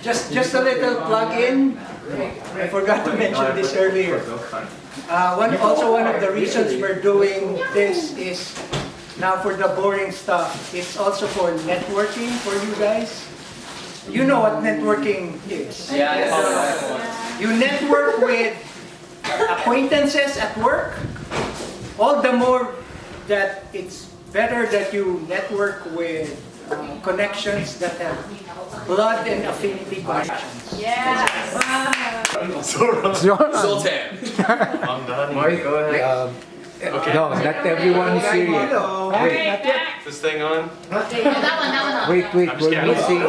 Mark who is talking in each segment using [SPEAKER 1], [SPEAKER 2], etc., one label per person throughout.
[SPEAKER 1] Just a little plug-in. I forgot to mention this earlier. Also one of the reasons we're doing this is now for the boring stuff. It's also for networking for you guys. You know what networking is. You network with acquaintances at work. All the more that it's better that you network with connections that have blood and affinity connections.
[SPEAKER 2] Yes.
[SPEAKER 3] Sultan.
[SPEAKER 4] Mike, go ahead.
[SPEAKER 3] Okay.
[SPEAKER 4] No, not everyone is serious. Wait,
[SPEAKER 3] Is this thing on?
[SPEAKER 2] That one.
[SPEAKER 4] wait, we're missing.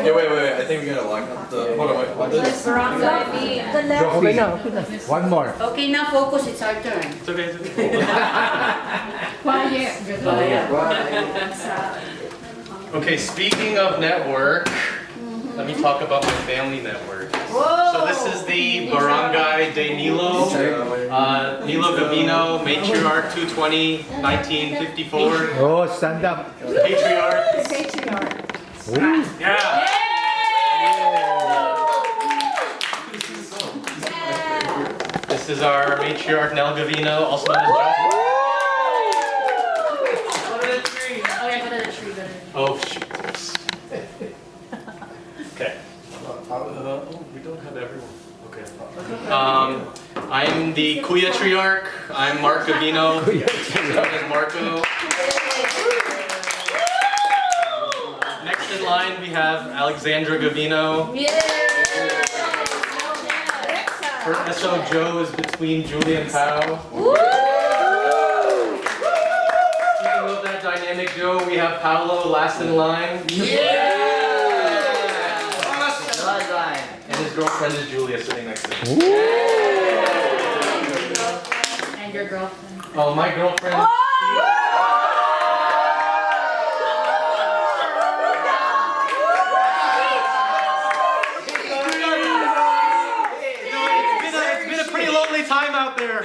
[SPEAKER 3] Yeah, wait. I think we gotta lock up the. Hold on, wait.
[SPEAKER 2] Let's Barangay. The left.
[SPEAKER 4] Okay, no. One more.
[SPEAKER 2] Okay, now focus. It's our turn.
[SPEAKER 3] It's okay. Okay, speaking of network, let me talk about my family network. So this is the Barangay de Nilo, Nilo Gavino, Matriarch 220, 1954.
[SPEAKER 4] Oh, stand up.
[SPEAKER 3] Patriarch. Yeah. This is our matriarch Nel Gavino, also known as Joshua. Oh shoot. Okay. We don't have everyone. Okay. I'm the Kuya Triarch. I'm Mark Gavino, known as Marco. Next in line we have Alexandra Gavino. Her SO Joe is between Julie and Pao. Speaking of that dynamic Joe, we have Paolo last in line. And his girlfriend is Julia sitting next to him.
[SPEAKER 2] And your girlfriend.
[SPEAKER 3] Oh, my girlfriend. It's been a pretty lonely time out there.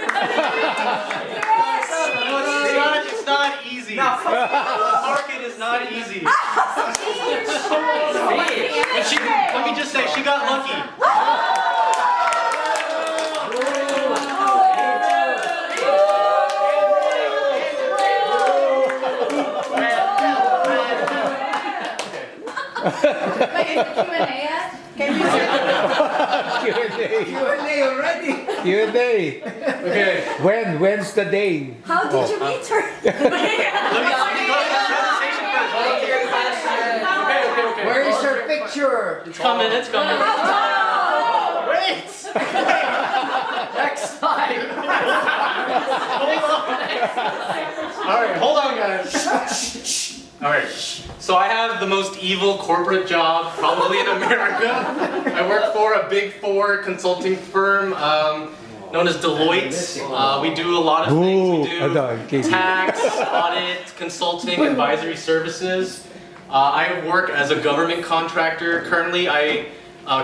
[SPEAKER 3] It's not easy. The market is not easy. And let me just say, she got lucky.
[SPEAKER 2] Wait, is the Q&A yet? Can you
[SPEAKER 1] Q&A already.
[SPEAKER 4] Q&A.
[SPEAKER 3] Okay.
[SPEAKER 4] When's the day?
[SPEAKER 2] How did you meet her?
[SPEAKER 3] Let me go to the presentation first. Okay.
[SPEAKER 1] Where is her picture?
[SPEAKER 3] It's coming. Wait!
[SPEAKER 1] Next time.
[SPEAKER 3] Alright, hold on guys. Alright, so I have the most evil corporate job probably in America. I work for a Big Four consulting firm known as Deloitte. We do a lot of things. We do tax, audit, consulting, advisory services. I work as a government contractor. Currently, I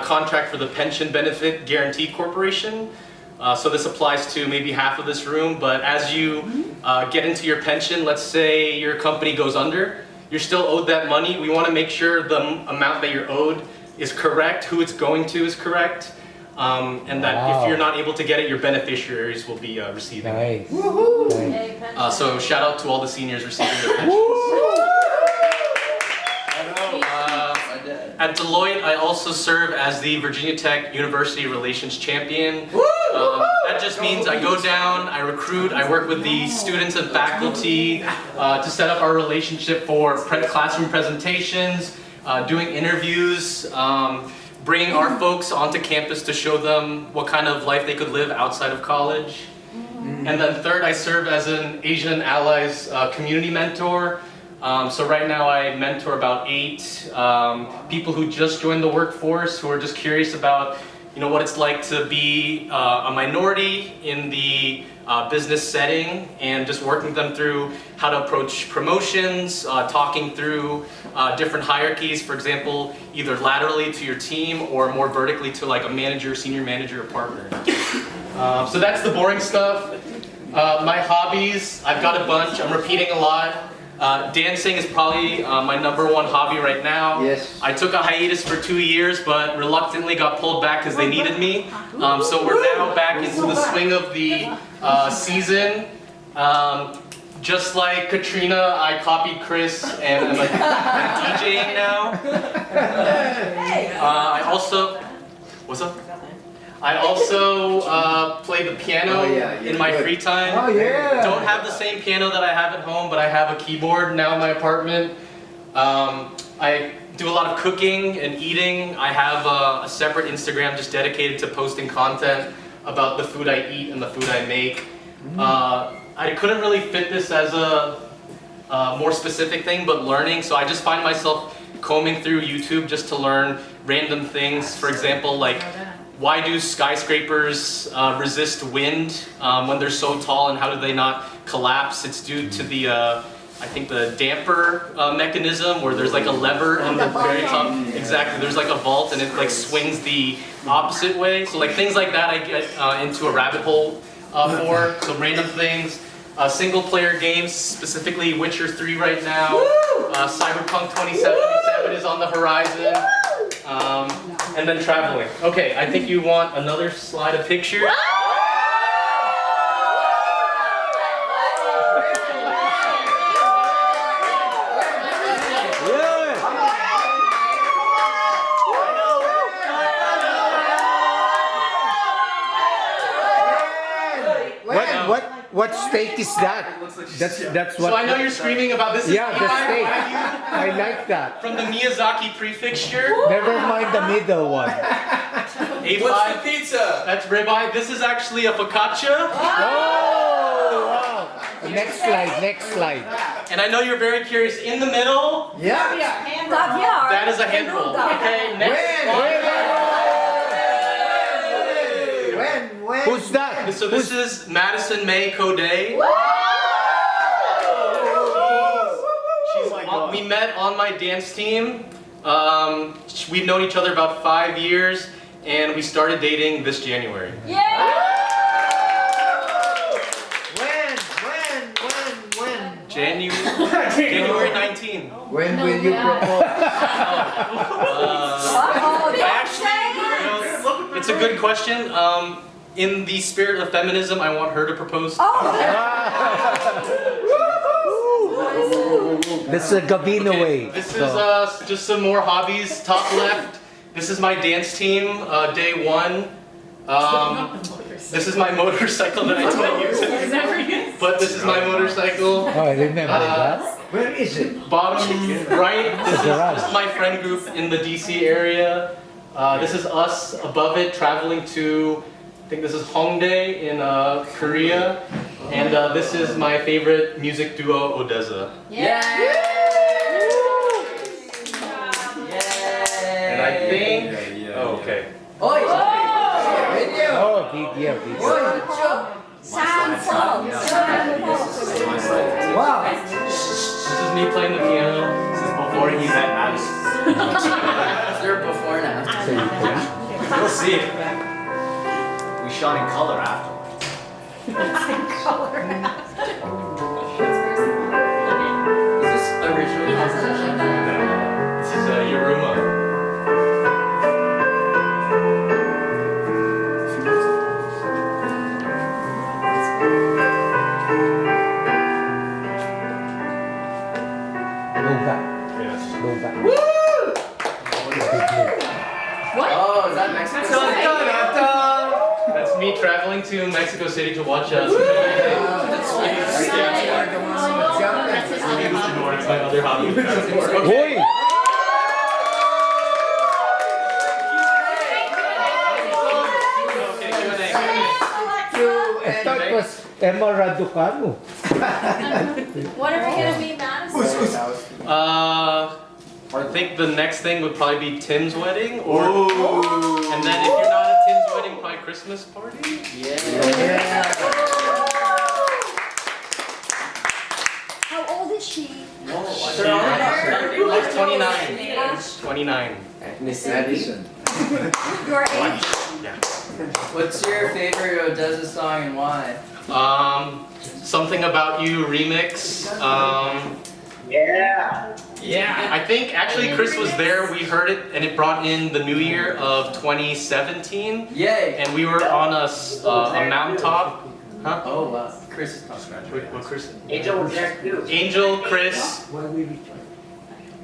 [SPEAKER 3] contract for the Pension Benefit Guaranty Corporation. So this applies to maybe half of this room, but as you get into your pension, let's say your company goes under, you're still owed that money. We want to make sure the amount that you're owed is correct, who it's going to is correct, and that if you're not able to get it, your beneficiaries will be receiving it.
[SPEAKER 4] Nice.
[SPEAKER 3] So shout out to all the seniors receiving their pensions. At Deloitte, I also serve as the Virginia Tech University Relations Champion. That just means I go down, I recruit, I work with the students and faculty to set up our relationship for classroom presentations, doing interviews, bringing our folks onto campus to show them what kind of life they could live outside of college. And then third, I serve as an Asian Allies community mentor. So right now I mentor about 8 people who just joined the workforce, who are just curious about what it's like to be a minority in the business setting, and just working them through how to approach promotions, talking through different hierarchies, for example, either laterally to your team or more vertically to like a manager, senior manager, or partner. So that's the boring stuff. My hobbies, I've got a bunch, I'm repeating a lot. Dancing is probably my #1 hobby right now.
[SPEAKER 1] Yes.
[SPEAKER 3] I took a hiatus for 2 years, but reluctantly got pulled back because they needed me. So we're now back into the swing of the season. Just like Katrina, I copied Chris and I'm DJing now. I also, what's up? I also play the piano in my free time.
[SPEAKER 1] Oh yeah.
[SPEAKER 3] Don't have the same piano that I have at home, but I have a keyboard now in my apartment. I do a lot of cooking and eating. I have a separate Instagram just dedicated to posting content about the food I eat and the food I make. I couldn't really fit this as a more specific thing, but learning. So I just find myself combing through YouTube just to learn random things. For example, like why do skyscrapers resist wind when they're so tall, and how do they not collapse? It's due to the I think the damper mechanism, where there's like a lever on the very top. Exactly, there's like a vault and it like swings the opposite way. So like things like that I get into a rabbit hole for. So random things. Single player games, specifically Witcher 3 right now. Cyberpunk 2077 is on the horizon. And then traveling. Okay, I think you want another slide of pictures.
[SPEAKER 4] What steak is that? That's what.
[SPEAKER 3] So I know you're screaming about this.
[SPEAKER 4] Yeah, the
[SPEAKER 3] A5
[SPEAKER 4] steak.
[SPEAKER 3] Wagyu
[SPEAKER 4] I like that.
[SPEAKER 3] from the Miyazaki prefixture.
[SPEAKER 4] Never mind the middle one.
[SPEAKER 3] A5.
[SPEAKER 5] What's the pizza?
[SPEAKER 3] That's ribeye. This is actually a focaccia.
[SPEAKER 4] Oh, wow. Next slide, next slide.
[SPEAKER 3] And I know you're very curious. In the middle,
[SPEAKER 1] Yeah.
[SPEAKER 2] Caviar.
[SPEAKER 3] that is a hand roll. Okay, next slide.
[SPEAKER 1] When?
[SPEAKER 4] Who's that?
[SPEAKER 3] So this is Madison May Coday. We met on my dance team. We've known each other about 5 years, and we started dating this January.
[SPEAKER 1] When?
[SPEAKER 3] January 19.
[SPEAKER 1] When will you propose?
[SPEAKER 3] It's a good question. In the spirit of feminism, I want her to propose.
[SPEAKER 4] This is a Gavino way.
[SPEAKER 3] This is just some more hobbies. Top left. This is my dance team, day 1. This is my motorcycle that I don't use anymore. But this is my motorcycle.
[SPEAKER 4] Oh, I remember that.
[SPEAKER 1] Where is it?
[SPEAKER 3] Bottom right, this is my friend group in the DC area. This is us above it, traveling to, I think this is Hongdae in Korea. And this is my favorite music duo, Odessa. And I think, oh, okay.
[SPEAKER 1] Video.
[SPEAKER 4] Oh, video.
[SPEAKER 1] Wow.
[SPEAKER 3] This is me playing the piano. This is before he met Madison.
[SPEAKER 5] Is there a before and after?
[SPEAKER 6] You'll see. We shot in color afterwards.
[SPEAKER 5] Is this original composition?
[SPEAKER 3] This is Yuruma.
[SPEAKER 4] Go back.
[SPEAKER 3] Yes.
[SPEAKER 4] Go back.
[SPEAKER 5] Oh, is that Mexico?
[SPEAKER 3] That's me traveling to Mexico City to watch us. It's my other hobby.
[SPEAKER 4] Hoy!
[SPEAKER 3] Okay,
[SPEAKER 4] I thought it was Emma Raducanu.
[SPEAKER 2] What are we gonna be, Madison?
[SPEAKER 3] I think the next thing would probably be Tim's wedding, or and then if you're not at Tim's wedding, probably Christmas party.
[SPEAKER 2] How old is she?
[SPEAKER 3] Like 29. 29.
[SPEAKER 1] Madison.
[SPEAKER 2] Your age?
[SPEAKER 3] Yeah.
[SPEAKER 5] What's your favorite Odessa song and why?
[SPEAKER 3] Something About You remix. Yeah, I think actually Chris was there. We heard it, and it brought in the new year of 2017.
[SPEAKER 5] Yay!
[SPEAKER 3] And we were on a mountaintop. Huh?
[SPEAKER 5] Oh wow. Chris is not
[SPEAKER 3] What Chris?
[SPEAKER 7] Angel was there too.
[SPEAKER 3] Angel, Chris.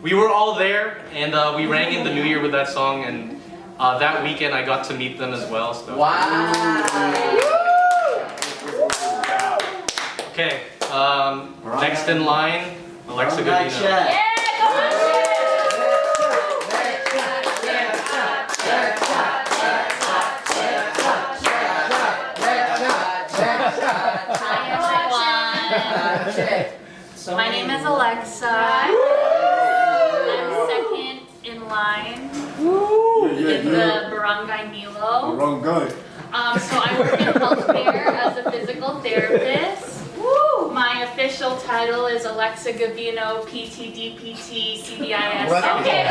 [SPEAKER 3] We were all there, and we rang in the new year with that song. And that weekend, I got to meet them as well. So.
[SPEAKER 5] Wow!
[SPEAKER 3] Okay. Next in line, Alexa Gavino.
[SPEAKER 2] Yeah, go on, My name is Alexa. I'm second in line in the Barangay Nilo. So I work in healthcare as a physical therapist. My official title is Alexa Gavino, PTDPT, CBIS. Okay.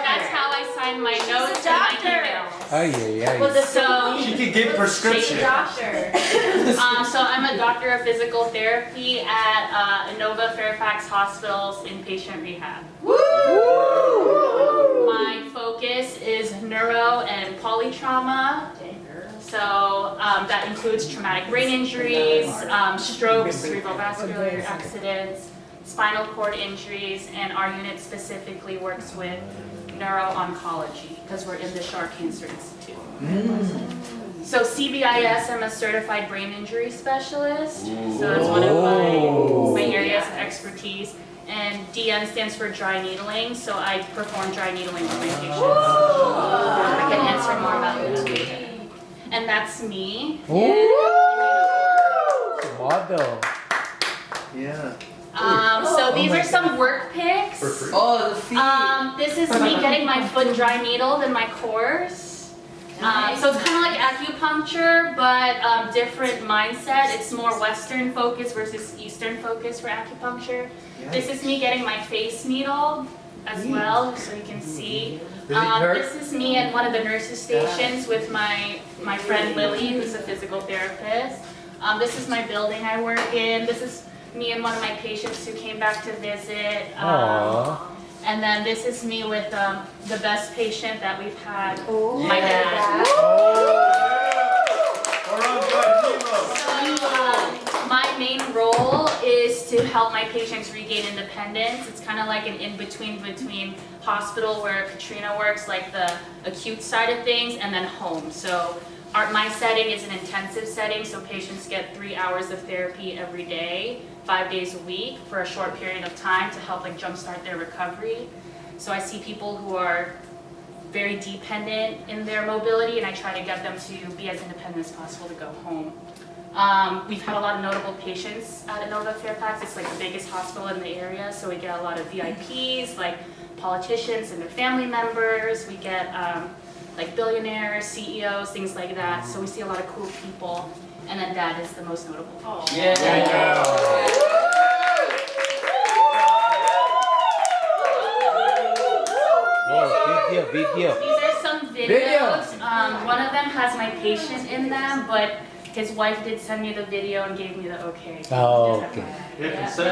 [SPEAKER 2] That's how I sign my notes and my emails. So
[SPEAKER 6] She can give prescription.
[SPEAKER 2] So I'm a doctor of physical therapy at Innova Fairfax Hospital's inpatient rehab. My focus is neuro and polytrauma. So that includes traumatic brain injuries, strokes, cerebral vascular accidents, spinal cord injuries, and our unit specifically works with neuro-oncology because we're in the Shar Cancer Institute. So CBIS, I'm a certified brain injury specialist. So that's one of my areas of expertise. And DN stands for dry needling, so I perform dry needling on my patients. I can answer more about that. And that's me.
[SPEAKER 4] Model.
[SPEAKER 2] So these are some work pics.
[SPEAKER 5] Oh, the feet!
[SPEAKER 2] This is me getting my foot dry needled in my course. So it's kind of like acupuncture, but different mindset. It's more Western focus versus Eastern focus for acupuncture. This is me getting my face needled as well, so you can see. This is me at one of the nurses' stations with my friend Lily, who's a physical therapist. This is my building I work in. This is me and one of my patients who came back to visit. And then this is me with the best patient that we've had, my dad. My main role is to help my patients regain independence. It's kind of like an in-between between hospital where Katrina works, like the acute side of things, and then home. So my setting is an intensive setting, so patients get 3 hours of therapy every day, 5 days a week for a short period of time to help like jumpstart their recovery. So I see people who are very dependent in their mobility, and I try to get them to be as independent as possible to go home. We've had a lot of notable patients at Innova Fairfax. It's like the biggest hospital in the area, so we get a lot of VIPs, like politicians and their family members. We get like billionaires, CEOs, things like that. So we see a lot of cool people. And then Dad is the most notable.
[SPEAKER 4] Video.
[SPEAKER 2] These are some videos. One of them has my patient in them, but his wife did send me the video and gave me the okay.
[SPEAKER 4] Oh, okay.
[SPEAKER 2] So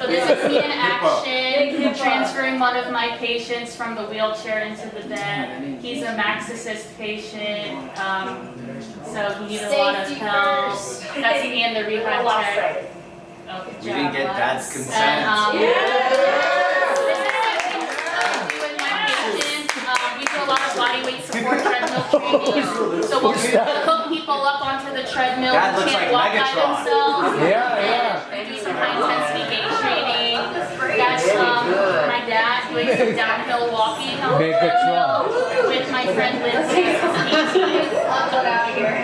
[SPEAKER 2] this is me in action, transferring one of my patients from the wheelchair into the bed. He's a Maxicist patient, so he needs a lot of help. That's me in the rehab chair.
[SPEAKER 6] We didn't get Dad's consent.
[SPEAKER 2] And, this is with my patients. We do a lot of body weight support treadmill training. So we'll hook people up onto the treadmill
[SPEAKER 6] Dad
[SPEAKER 2] who
[SPEAKER 6] looks
[SPEAKER 2] can't
[SPEAKER 6] like
[SPEAKER 2] walk by
[SPEAKER 6] Megatron.
[SPEAKER 2] themselves.
[SPEAKER 4] Yeah.
[SPEAKER 2] And do some high intensity gait training. That's my dad doing some downhill walking on the treadmill with my friend Lindsay.
[SPEAKER 8] I'll get out of here.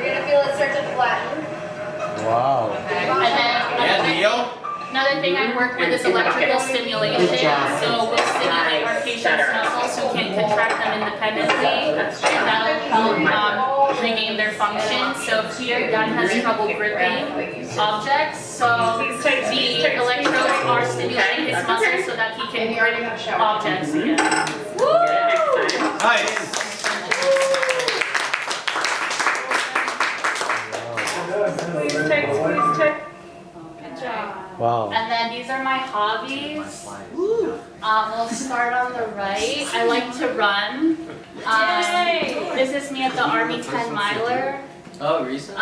[SPEAKER 8] You're gonna feel it start to flatten.
[SPEAKER 4] Wow.
[SPEAKER 2] And then
[SPEAKER 6] Neo?
[SPEAKER 2] another thing I work with is electrical stimulation. So we'll stimulate our patients' muscles who can contract them independently, and that'll help regain their function. So here, Dad has trouble gripping objects. So the electrodes are stimulating his muscles so that he can grip objects again.
[SPEAKER 6] Nice.
[SPEAKER 4] Wow.
[SPEAKER 2] And then these are my hobbies. We'll start on the right. I like to run. This is me at the Army 10 miler.
[SPEAKER 5] Oh, recently?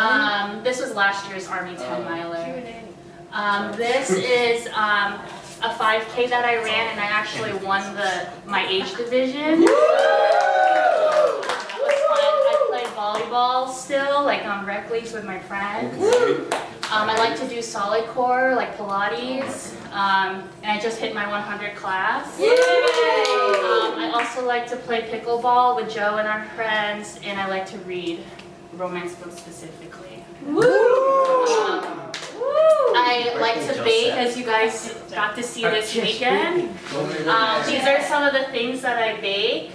[SPEAKER 2] This was last year's Army 10 miler. This is a 5K that I ran, and I actually won my age division. That was fun. I play volleyball still, like on rec leagues with my friends. I like to do solid core, like Pilates, and I just hit my 100 class. I also like to play pickleball with Joe and our friends, and I like to read romance books specifically. I like to bake, as you guys got to see this weekend. These are some of the things that I bake.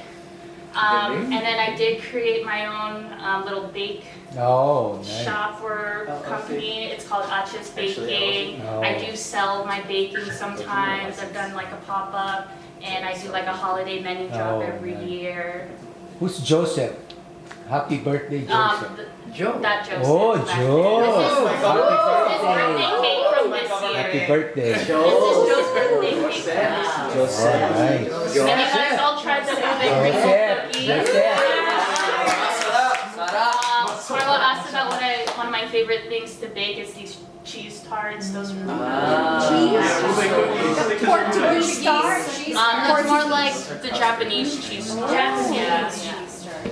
[SPEAKER 2] And then I did create my own little bake shop or company. It's called Acha's Baking. I do sell my baking sometimes. I've done like a pop-up, and I do like a holiday menu drop every year.
[SPEAKER 4] Who's Joseph? Happy birthday, Joseph.
[SPEAKER 1] Joe.
[SPEAKER 2] That Joseph.
[SPEAKER 4] Oh, Joe.
[SPEAKER 2] This is birthday cake from this year.
[SPEAKER 4] Happy birthday.
[SPEAKER 2] This is Joe's birthday cake.
[SPEAKER 4] Alright.
[SPEAKER 2] And you guys all tried the Rubik cookies. Carlo asked about one of my favorite things to bake is these cheese tarts. Those are
[SPEAKER 8] Portuguese star.
[SPEAKER 2] it's more like the Japanese cheese tarts. Yeah.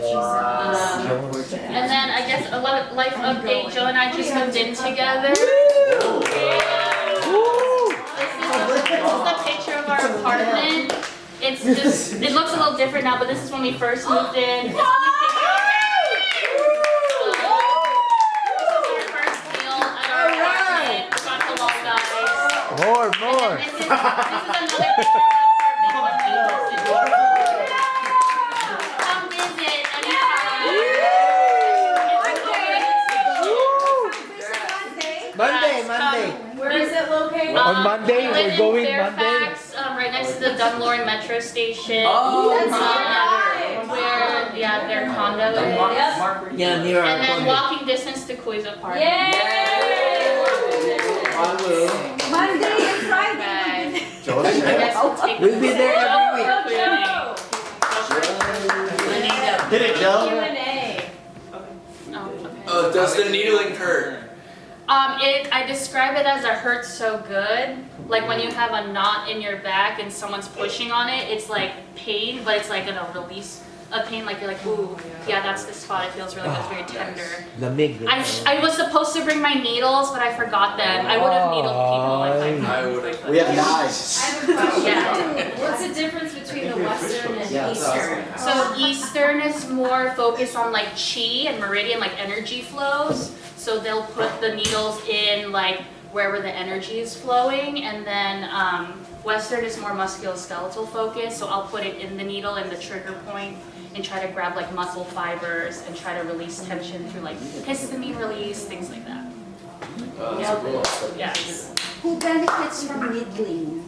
[SPEAKER 2] And then I guess a life update. Joe and I just moved in together. This is a picture of our apartment. It looks a little different now, but this is when we first moved in. This is our first meal at our apartment. Got along, guys.
[SPEAKER 4] More.
[SPEAKER 2] This is another picture of our apartment. Come visit anytime.
[SPEAKER 4] Monday.
[SPEAKER 8] Where is it located?
[SPEAKER 4] On Monday,
[SPEAKER 2] we live
[SPEAKER 4] we're
[SPEAKER 2] in
[SPEAKER 4] going
[SPEAKER 2] Fairfax, right next to the Dunlorne metro station.
[SPEAKER 8] That's
[SPEAKER 2] Where their condo is.
[SPEAKER 5] Yeah, near our
[SPEAKER 2] And then
[SPEAKER 5] condo.
[SPEAKER 2] walking distance to Kui's apartment.
[SPEAKER 8] Yay! Monday and Friday.
[SPEAKER 2] Okay. I guess we'll take
[SPEAKER 5] We'll be there every week.
[SPEAKER 6] Hit it, Joe.
[SPEAKER 8] Q&A.
[SPEAKER 2] Oh,
[SPEAKER 6] Does the needling hurt?
[SPEAKER 2] I describe it as a hurt so good. Like when you have a knot in your back and someone's pushing on it, it's like pain, but it's like a release of pain. Like you're like, ooh, yeah, that's the spot. It feels really good. It's very tender. I was supposed to bring my needles, but I forgot them. I would have needled people if I could.
[SPEAKER 6] We have knives.
[SPEAKER 8] I have a question.
[SPEAKER 2] Yeah.
[SPEAKER 8] What's the difference between the Western and Eastern?
[SPEAKER 2] So Eastern is more focused on like chi and meridian, like energy flows. So they'll put the needles in like wherever the energy is flowing, and then Western is more musculoskeletal focused. So I'll put it in the needle in the trigger point and try to grab like muscle fibers and try to release tension through like histamine release, things like that. Yes.
[SPEAKER 7] Who benefits from needling?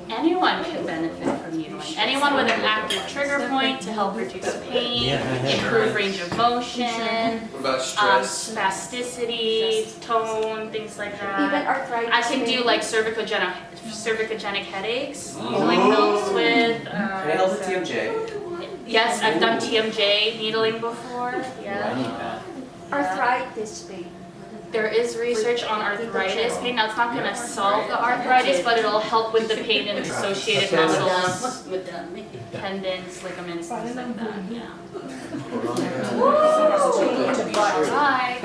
[SPEAKER 2] Anyone can benefit from needling. Anyone with an active trigger point to help reduce pain, improve range of motion,
[SPEAKER 6] What about stress?
[SPEAKER 2] spasticity, tone, things like
[SPEAKER 7] Even
[SPEAKER 2] that.
[SPEAKER 7] arthritis.
[SPEAKER 2] I can do like cervicogenic headaches, needling helps with.
[SPEAKER 5] Can I help with TMJ?
[SPEAKER 2] Yes, I've done TMJ needling before.
[SPEAKER 5] I
[SPEAKER 2] Yeah.
[SPEAKER 5] need that.
[SPEAKER 7] Arthritis pain.
[SPEAKER 2] There is research on arthritis pain. Now it's not going to solve the arthritis, but it'll help with the pain and associated muscles, tendons, ligaments, things like that. Yeah. Bye.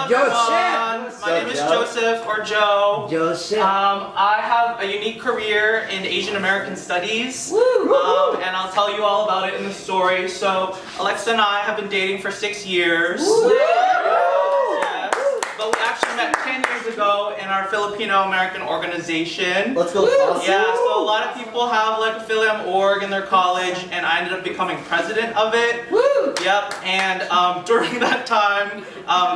[SPEAKER 4] Joseph.
[SPEAKER 9] My name is Joseph or Joe.
[SPEAKER 5] Joseph.
[SPEAKER 9] I have a unique career in Asian American Studies, and I'll tell you all about it in the story. So Alexa and I have been dating for 6 years. Yes. But we actually met 10 years ago in our Filipino-American organization.
[SPEAKER 6] Let's go.
[SPEAKER 9] Yeah, so a lot of people have like a Phil-Am org in their college, and I ended up becoming president of it. Yep, and during that time,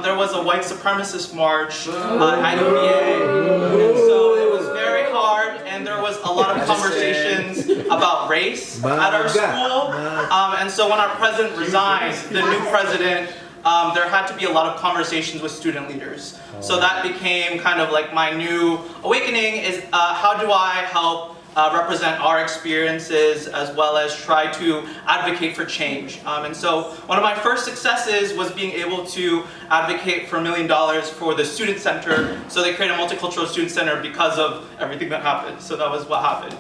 [SPEAKER 9] there was a white supremacist march at UVA, and so it was very hard, and there was a lot of conversations about race at our school. And so when our president resigned, the new president, there had to be a lot of conversations with student leaders. So that became kind of like my new awakening is how do I help represent our experiences as well as try to advocate for change. And so one of my first successes was being able to advocate for $1 million for the student center. So they created a multicultural student center because of everything that happened. So that was what happened.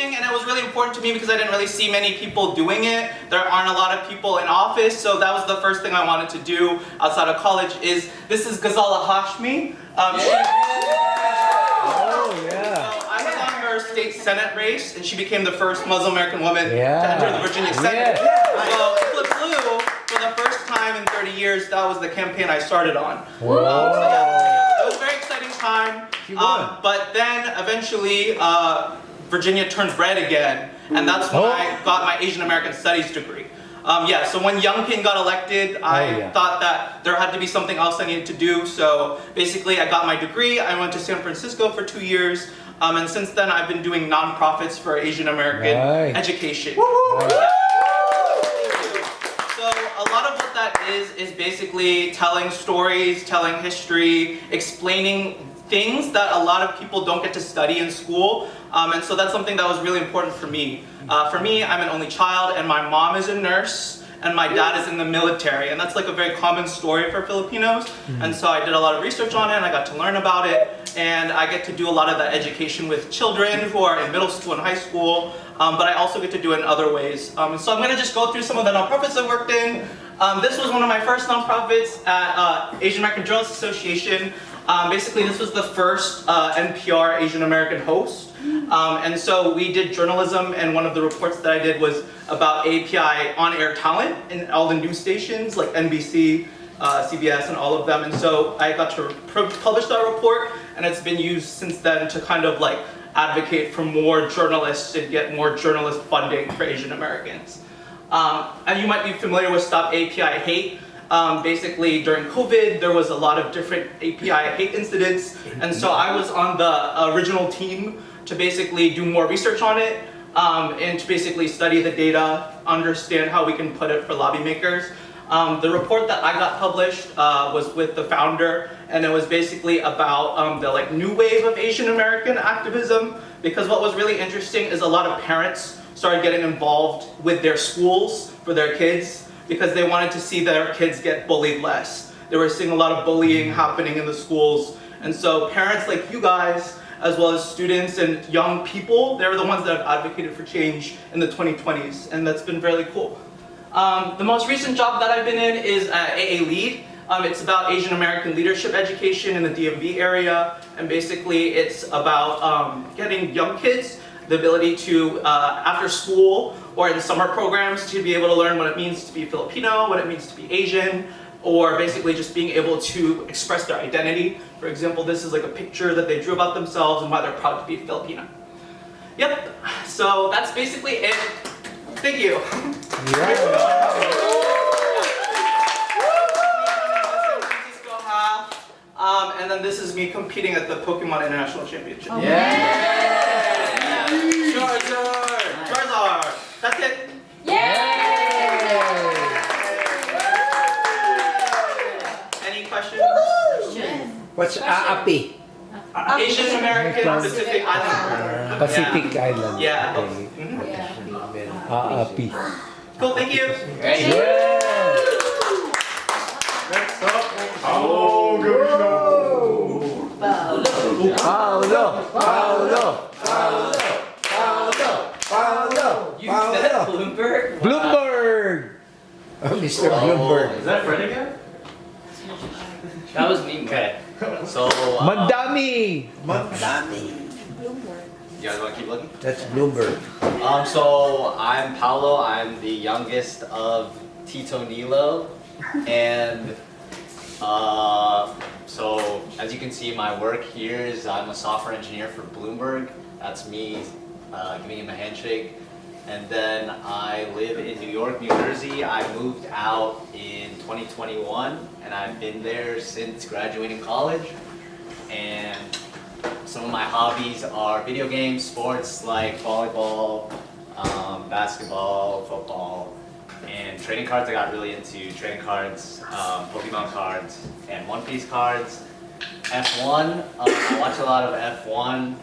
[SPEAKER 9] And it was really important to me because I didn't really see many people doing it. There aren't a lot of people in office, so that was the first thing I wanted to do outside of college is, this is Ghazala Hashmi. So I was on her state senate race, and she became the first Muslim American woman to enter the Virginia Senate. So Flip Blue, for the first time in 30 years, that was the campaign I started on. It was a very exciting time. But then eventually, Virginia turned red again, and that's when I got my Asian American Studies degree. So when Youngkin got elected, I thought that there had to be something else I needed to do. So basically, I got my degree. I went to San Francisco for 2 years, and since then, I've been doing nonprofits for Asian American education. So a lot of what that is basically telling stories, telling history, explaining things that a lot of people don't get to study in school. And so that's something that was really important for me. For me, I'm an only child, and my mom is a nurse, and my dad is in the military. And that's like a very common story for Filipinos. And so I did a lot of research on it, and I got to learn about it. And I get to do a lot of that education with children who are in middle school and high school. But I also get to do it in other ways. So I'm going to just go through some of the nonprofits I worked in. This was one of my first nonprofits at Asian American Journalists Association. Basically, this was the first NPR Asian American host. And so we did journalism, and one of the reports that I did was about API on-air talent in all the news stations like NBC, CBS, and all of them. And so I got to publish that report, and it's been used since then to kind of like advocate for more journalists and get more journalist funding for Asian Americans. And you might be familiar with Stop API Hate. Basically, during COVID, there was a lot of different API hate incidents, and so I was on the original team to basically do more research on it, and to basically study the data, understand how we can put it for lobby makers. The report that I got published was with the founder, and it was basically about the like new wave of Asian American activism, because what was really interesting is a lot of parents started getting involved with their schools for their kids, because they wanted to see their kids get bullied less. They were seeing a lot of bullying happening in the schools. And so parents like you guys, as well as students and young people, they're the ones that have advocated for change in the 2020s, and that's been really cool. The most recent job that I've been in is AA Lead. It's about Asian American leadership education in the DMV area, and basically it's about getting young kids the ability to, after school or in summer programs, to be able to learn what it means to be Filipino, what it means to be Asian, or basically just being able to express their identity. For example, this is like a picture that they drew about themselves and why they're proud to be Filipino. Yep, so that's basically it. Thank you. And then this is me competing at the Pokemon International Championship. Charizard! That's it! Any questions?
[SPEAKER 4] What's AAPI?
[SPEAKER 9] Asian American Pacific Islander.
[SPEAKER 4] Pacific Island.
[SPEAKER 9] Yeah.
[SPEAKER 4] Okay. AAPI.
[SPEAKER 9] Cool, thank you.
[SPEAKER 5] Bloomberg?
[SPEAKER 4] Bloomberg! Oh, Mr. Bloomberg.
[SPEAKER 6] Is that Fred again?
[SPEAKER 5] That was me.
[SPEAKER 6] Okay. So,
[SPEAKER 4] Mandami!
[SPEAKER 6] you guys want to keep looking?
[SPEAKER 4] That's Bloomberg.
[SPEAKER 6] So I'm Paolo. I'm the youngest of Tito Nilo, and so as you can see, my work here is I'm a software engineer for Bloomberg. That's me giving him a handshake. And then I live in New York, New Jersey. I moved out in 2021, and I've been there since graduating college. And Some of my hobbies are video games, sports like volleyball, basketball, football, and trading cards. I got really into trading cards, Pokemon cards, and One Piece cards. F1, I watch a lot of F1,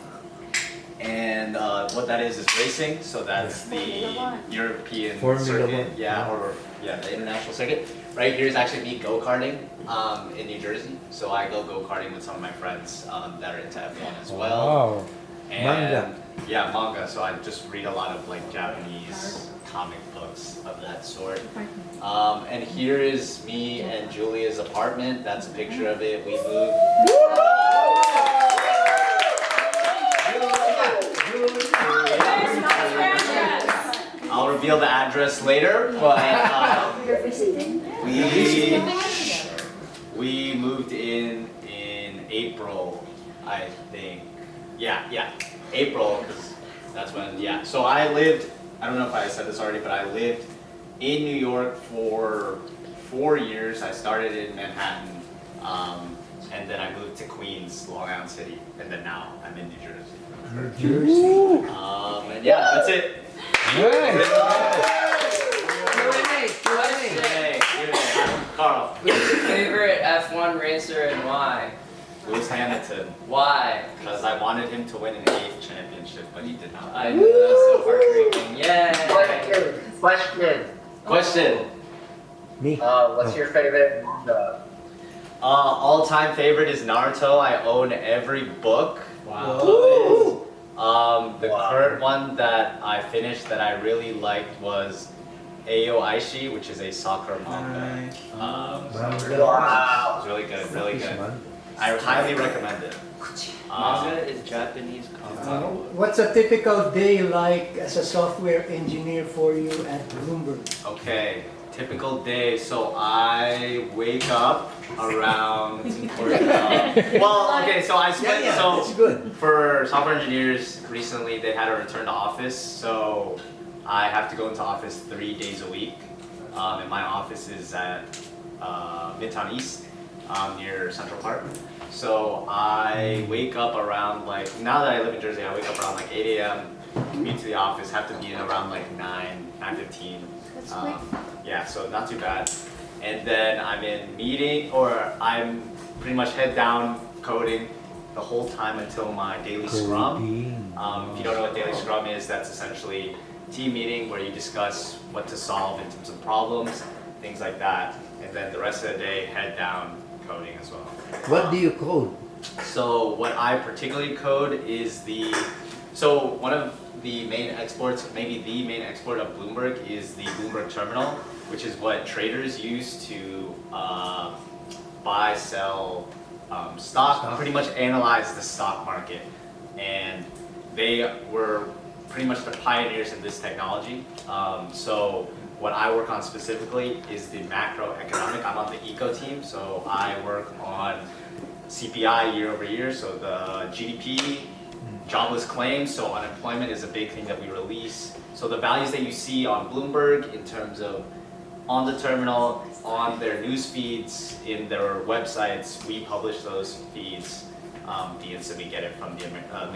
[SPEAKER 6] and what that is racing. So that's the European
[SPEAKER 4] Formula
[SPEAKER 6] circuit,
[SPEAKER 4] One.
[SPEAKER 6] the international circuit. Right here is actually me go-karting in New Jersey. So I go go-karting with some of my friends that are into F1 as well.
[SPEAKER 4] Wow.
[SPEAKER 6] And
[SPEAKER 4] Manga.
[SPEAKER 6] yeah, manga. So I just read a lot of like Japanese comic books of that sort. And here is me and Julia's apartment. That's a picture of it. We moved. I'll reveal the address later, but
[SPEAKER 7] You're visiting?
[SPEAKER 6] we moved in April, I think. Yeah, April, because that's when, yeah. So I lived, I don't know if I said this already, but I lived in New York for 4 years. I started in Manhattan, and then I moved to Queens, Long Island City, and then now I'm in New Jersey.
[SPEAKER 4] New Jersey.
[SPEAKER 6] And yeah, that's it. Hey, Carl.
[SPEAKER 5] Who's your favorite F1 racer and why?
[SPEAKER 6] Lewis Hamilton,
[SPEAKER 5] Why?
[SPEAKER 6] because I wanted him to win an 8th championship, but he did not.
[SPEAKER 5] I knew that was so heartbreaking. Yay!
[SPEAKER 6] Question.
[SPEAKER 4] Me.
[SPEAKER 10] What's your favorite manga?
[SPEAKER 6] All-time favorite is Naruto. I own every book.
[SPEAKER 3] Wow.
[SPEAKER 6] The current one that I finished that I really liked was Ayo Aishi, which is a soccer manga. It's really good, really good. I highly recommend it.
[SPEAKER 5] Manga is Japanese comic.
[SPEAKER 1] What's a typical day like as a software engineer for you at Bloomberg?
[SPEAKER 6] Okay, typical day. So I wake up around. So I spent
[SPEAKER 1] It's good.
[SPEAKER 6] for software engineers recently they had a return to office, so I have to go into office 3 days a week, and my office is at Midtown East, near Central Park. So I wake up around now that I live in Jersey, I wake up around 8 a.m. commute to the office, have to be in around 9:15.
[SPEAKER 7] That's quick.
[SPEAKER 6] Yeah, so not too bad. And then I'm in meeting, or I'm pretty much head down coding the whole time until my daily scrum. If you don't know what daily scrum is, that's essentially team meeting where you discuss what to solve in terms of problems, things like that. And then the rest of the day, head down coding as well.
[SPEAKER 4] What do you code?
[SPEAKER 6] So what I particularly code is one of the main exports, maybe the main export of Bloomberg is the Bloomberg terminal, which is what traders use to buy, sell stock, pretty much analyze the stock market. And they were pretty much the pioneers in this technology. So what I work on specifically is the macroeconomic. I'm on the eco team, so I work on CPI year over year, so the GDP, jobless claims, so unemployment is a big thing that we release. So the values that you see on Bloomberg in terms of on the terminal, on their news feeds, in their websites, we publish those feeds. The instant we get it from the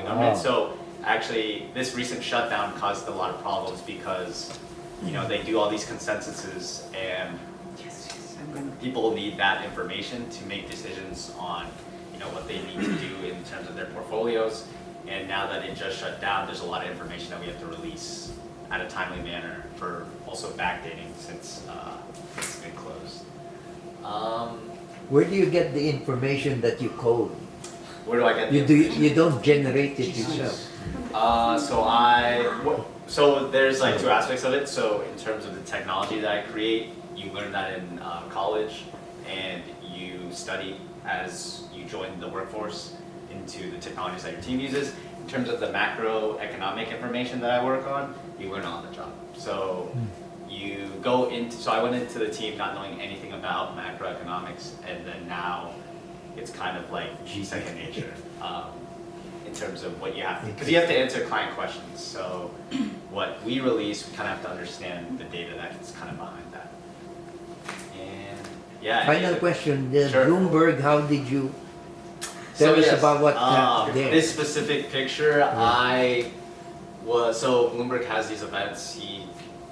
[SPEAKER 6] government. So actually, this recent shutdown caused a lot of problems because they do all these consensuses and people need that information to make decisions on what they need to do in terms of their portfolios. And now that it just shut down, there's a lot of information that we have to release at a timely manner for also backdating since it's been closed.
[SPEAKER 4] Where do you get the information that you code?
[SPEAKER 6] Where do I get the
[SPEAKER 4] You
[SPEAKER 6] information?
[SPEAKER 4] you don't generate it yourself.
[SPEAKER 6] So there's two aspects of it. So in terms of the technology that I create, you learn that in college, and you study as you join the workforce into the technologies that your team uses. In terms of the macroeconomic information that I work on, you learn on the job. So I went into the team not knowing anything about macroeconomics, and then now it's kind of like second nature. In terms of what you have to, because you have to answer client questions. So what we release, we kind of have to understand the data that's kind of behind that. And yeah.
[SPEAKER 4] Final question,
[SPEAKER 6] Sure.
[SPEAKER 4] Bloomberg, how did you Tell us
[SPEAKER 6] yes,
[SPEAKER 4] about what
[SPEAKER 6] this specific picture, so Bloomberg has these events. He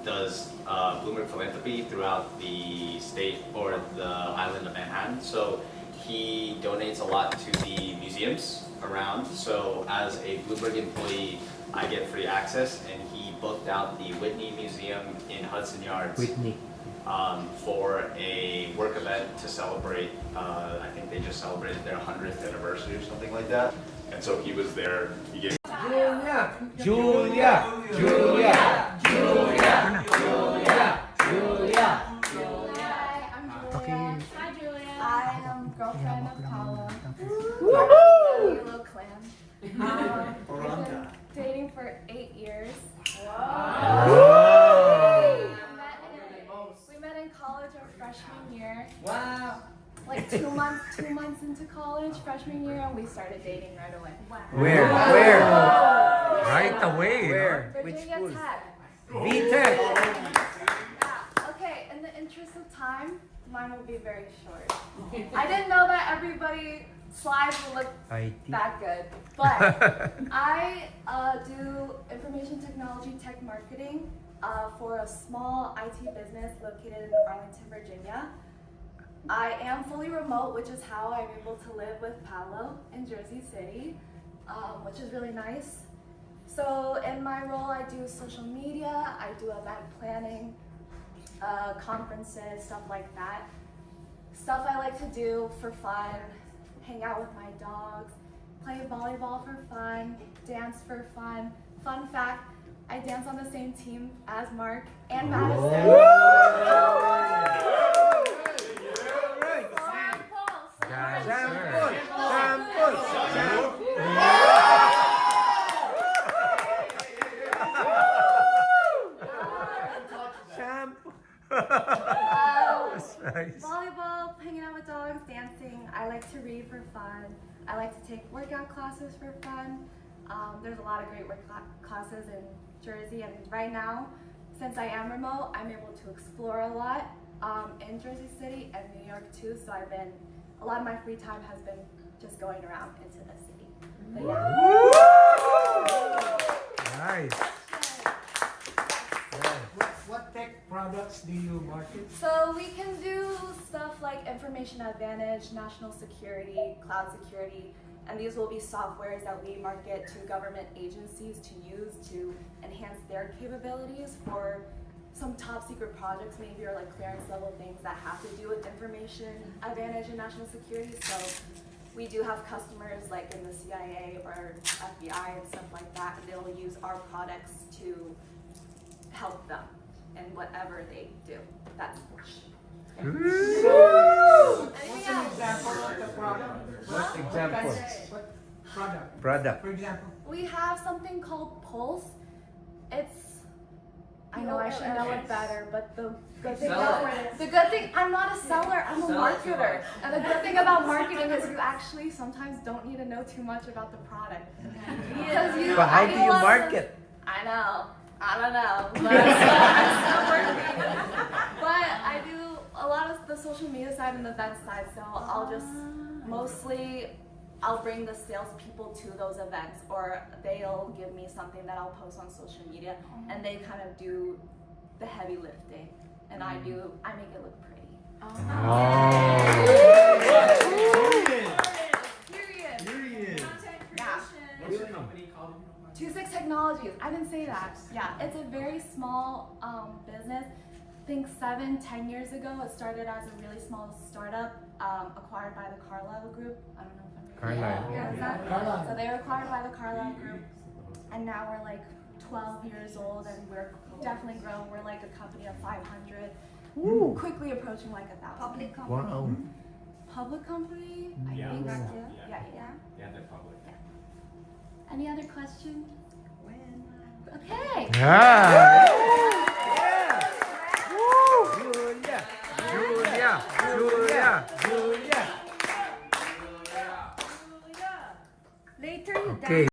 [SPEAKER 6] does Bloomberg philanthropy throughout the state or the island of Manhattan. So he donates a lot to the museums around. So as a Bloomberg employee, I get free access, and he booked out the Whitney Museum in Hudson Yards.
[SPEAKER 4] Whitney.
[SPEAKER 6] For a work event to celebrate, I think they just celebrated their 100th anniversary or something like that. And so he was there, he gave
[SPEAKER 1] Julia.
[SPEAKER 4] Julia. Julia. Julia.
[SPEAKER 8] Hi, I'm Julia. Hi, Julia. I am girlfriend of Paolo. Nilo clan. We've been dating for 8 years. We met in college our freshman year.
[SPEAKER 1] Wow.
[SPEAKER 8] Like 2 months into college, freshman year, and we started dating right away.
[SPEAKER 4] Where? Where? Right away. Where?
[SPEAKER 8] Virginia Tech.
[SPEAKER 1] VTech.
[SPEAKER 8] Yeah. Okay, in the interest of time, mine will be very short. I didn't know that everybody slides will look that good, but I do information technology tech marketing for a small IT business located in Arlington, Virginia. I am fully remote, which is how I'm able to live with Paolo in Jersey City, which is really nice. So in my role, I do social media, I do event planning, conferences, stuff like that. Stuff I like to do for fun, hang out with my dogs, play volleyball for fun, dance for fun. Fun fact, I dance on the same team as Mark and Madison. Volleyball, hanging out with dogs, dancing. I like to read for fun. I like to take workout classes for fun. There's a lot of great workout classes in Jersey, and right now, since I am remote, I'm able to explore a lot in Jersey City and New York too. So a lot of my free time has been just going around into the city. But yeah.
[SPEAKER 4] Nice.
[SPEAKER 1] What tech products do you market?
[SPEAKER 8] So we can do stuff like information advantage, national security, cloud security, and these will be softwares that we market to government agencies to use to enhance their capabilities for some top secret projects maybe, or like clearance level things that have to do with information advantage and national security. So we do have customers like in the CIA or FBI and stuff like that, and they'll use our products to help them in whatever they do. That's
[SPEAKER 1] What's an example of the product?
[SPEAKER 4] What example?
[SPEAKER 1] What product?
[SPEAKER 4] Product.
[SPEAKER 1] For example.
[SPEAKER 8] We have something called Pulse. I know I should know it better, but the good thing, I'm not a seller, I'm a marketer. And the good thing about marketing is you actually sometimes don't need to know too much about the product.
[SPEAKER 4] But how do you market?
[SPEAKER 8] I know. I don't know, but I'm still working. But I do a lot of the social media side and the event side, so I'll bring the salespeople to those events, or they'll give me something that I'll post on social media, and they kind of do the heavy lifting, and I make it look pretty. Period. What's your company called? 26 Technologies. I didn't say that. Yeah, it's a very small business. I think 7-10 years ago, it started as a really small startup acquired by the Carlyle Group. I don't know if I'm
[SPEAKER 4] Carlyle.
[SPEAKER 8] Yeah, so they were acquired by the Carlyle Group, and now we're like 12 years old, and we're definitely grown. We're like a company of 500, quickly approaching like 1,000.
[SPEAKER 7] Public company.
[SPEAKER 4] Wow.
[SPEAKER 8] Public company? I think so. Yeah.
[SPEAKER 5] Yeah, they're public.
[SPEAKER 8] Any other questions? Okay.
[SPEAKER 4] Yeah.